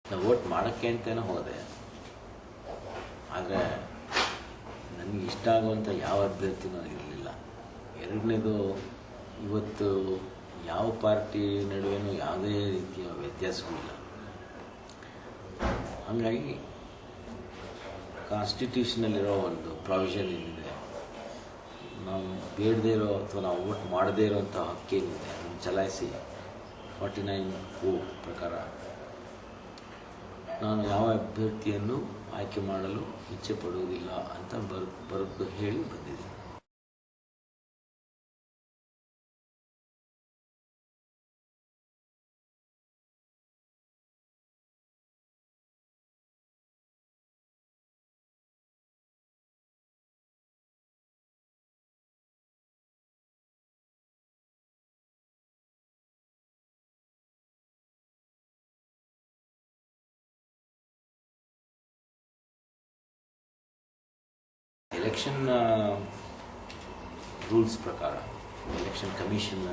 ನಾನು ವೋಟ್ ಮಾಡೋಕ್ಕೆ ಅಂತಲೇ ಹೋದೆ. ಆದರೆ ನನಗೆ ಇಷ್ಟ ಆಗುವಂಥ ಯಾವ ಅಭ್ಯರ್ಥಿನೂ ಇರಲಿಲ್ಲ. ಎರಡನೇದು, ಇವತ್ತು ಯಾವ ಪಾರ್ಟಿ ನಡುವೆನೂ ಯಾವುದೇ ರೀತಿಯ ವ್ಯತ್ಯಾಸವಿಲ್ಲ. ಹಾಗಾಗಿ ಕಾನ್ಸ್ಟಿಟ್ಯೂಷನಲ್ಲಿರೋ ಒಂದು ಪ್ರಾವಿಷನ್ ಏನಿದೆ, ನಾವು ಬೇಡದೇ ಇರೋ ಅಥವಾ ನಾವು ವೋಟ್ ಮಾಡದೇ ಇರೋಂಥ ಹಕ್ಕೇನಿದೆ ಅದನ್ನು ಚಲಾಯಿಸಿ 49 ಪ್ರಕಾರ ನಾನು ಯಾವ ಅಭ್ಯರ್ಥಿಯನ್ನು ಆಯ್ಕೆ ಮಾಡಲು ಇಚ್ಛೆ ಪಡುವುದಿಲ್ಲ ಅಂತ ಬರೆದು ಹೇಳಿ ಬಂದಿದ್ದೀನಿ. ಎಲೆಕ್ಷನ್ ರೂಲ್ಸ್ ಪ್ರಕಾರ, election commission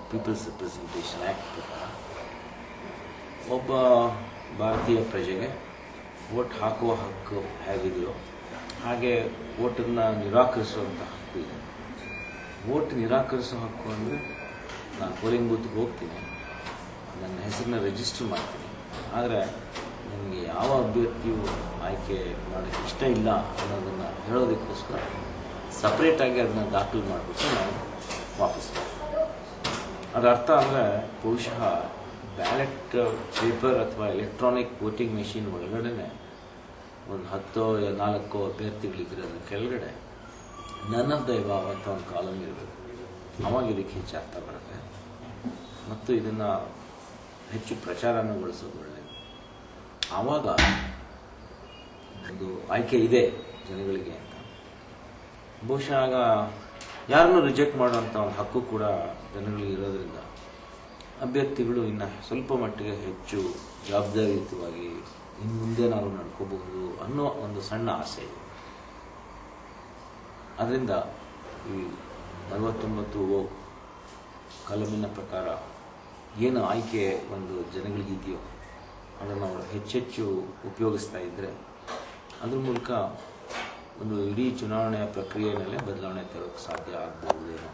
people's representation act ಪ್ರಕಾರ ಒಬ್ಬ ಭಾರತೀಯ ಪ್ರಜೆಗೆ ವೋಟ್ ಹಾಕುವ ಹಕ್ಕು ಹೇಗಿದೆಯೋ ಹಾಗೆ ವೋಟನ್ನು ನಿರಾಕರಿಸುವಂಥ ಹಕ್ಕು ಇದೆ. ವೋಟ್ ನಿರಾಕರಿಸೋ ಹಕ್ಕು ಅಂದರೆ ನಾನು ಪೋಲಿಂಗ್ ಬೂತ್ಗೆ ಹೋಗ್ತೀನಿ, ನನ್ನ ಹೆಸರನ್ನ ರಿಜಿಸ್ಟರ್ ಮಾಡ್ತೀನಿ, ಆದರೆ ನನಗೆ ಯಾವ ಅಭ್ಯರ್ಥಿಯು ಆಯ್ಕೆ ಮಾಡೋಕ್ಕೆ ಇಷ್ಟ ಇಲ್ಲ ಅನ್ನೋದನ್ನು ಹೇಳೋದಕ್ಕೋಸ್ಕರ ಸಪ್ರೇಟಾಗಿ ಅದನ್ನು ದಾಖಲು ಮಾಡಿಬಿಟ್ಟು ನಾವು ವಾಪಸ್ ಅದರ ಅರ್ಥ ಅಂದರೆ ಬಹುಶಃ ಬ್ಯಾಲೆಟ್ ಪೇಪರ್ ಅಥವಾ ಎಲೆಕ್ಟ್ರಾನಿಕ್ ವೋಟಿಂಗ್ ಮೆಷಿನ್ ಒಳಗಡೆ ಒಂದು 10-4 ಅಭ್ಯರ್ಥಿಗಳಿದ್ರೆ ಅದರ ಕೆಳಗಡೆ ನನ್ ಆಫ್ ದ ಎಬವ್ ಅಂತ ಒಂದು ಕಾಲಮ್ ಇರಬೇಕು. ಆವಾಗ ಇದಕ್ಕೆ ಹೆಚ್ಚು ಅರ್ಥ ಬರುತ್ತೆ ಮತ್ತು ಇದನ್ನು ಹೆಚ್ಚು ಪ್ರಚಾರಗೊಳಿಸೋದು ಒಳ್ಳೆಯದು. ಆವಾಗ ಒಂದು ಆಯ್ಕೆ ಇದೆ ಜನಗಳಿಗೆ ಅಂತ. ಬಹುಶಃ ಆಗ ಯಾರನ್ನೂ ರಿಜೆಕ್ಟ್ ಮಾಡುವಂಥ ಒಂದು ಹಕ್ಕು ಕೂಡ ಜನಗಳಿಗೆ ಇರೋದ್ರಿಂದ ಅಭ್ಯರ್ಥಿಗಳು ಇನ್ನು ಸ್ವಲ್ಪ ಮಟ್ಟಿಗೆ ಹೆಚ್ಚು ಜವಾಬ್ದಾರಿಯುತವಾಗಿ ಇನ್ನು ಮುಂದೆ ನಾವು ನಡ್ಕೋಬಹುದು ಅನ್ನೋ ಒಂದು ಸಣ್ಣ ಆಸೆ ಇದೆ. ಅದರಿಂದ ಈ 49 ಕಾಲಮಿನ ಪ್ರಕಾರ ಏನು ಆಯ್ಕೆ ಒಂದು ಜನಗಳಿಗಿದೆಯೋ ಅದನ್ನು ನಾವು ಹೆಚ್ಚೆಚ್ಚು ಉಪಯೋಗಿಸ್ತಾ ಇದ್ದರೆ ಅದ್ರ ಮೂಲಕ ಒಂದು ಇಡೀ ಚುನಾವಣೆಯ ಪ್ರಕ್ರಿಯೆಯಲ್ಲೇ ಬದಲಾವಣೆ ತರೋಕ್ಕೆ ಸಾಧ್ಯ ಆಗ್ಬೋದೇನೋ.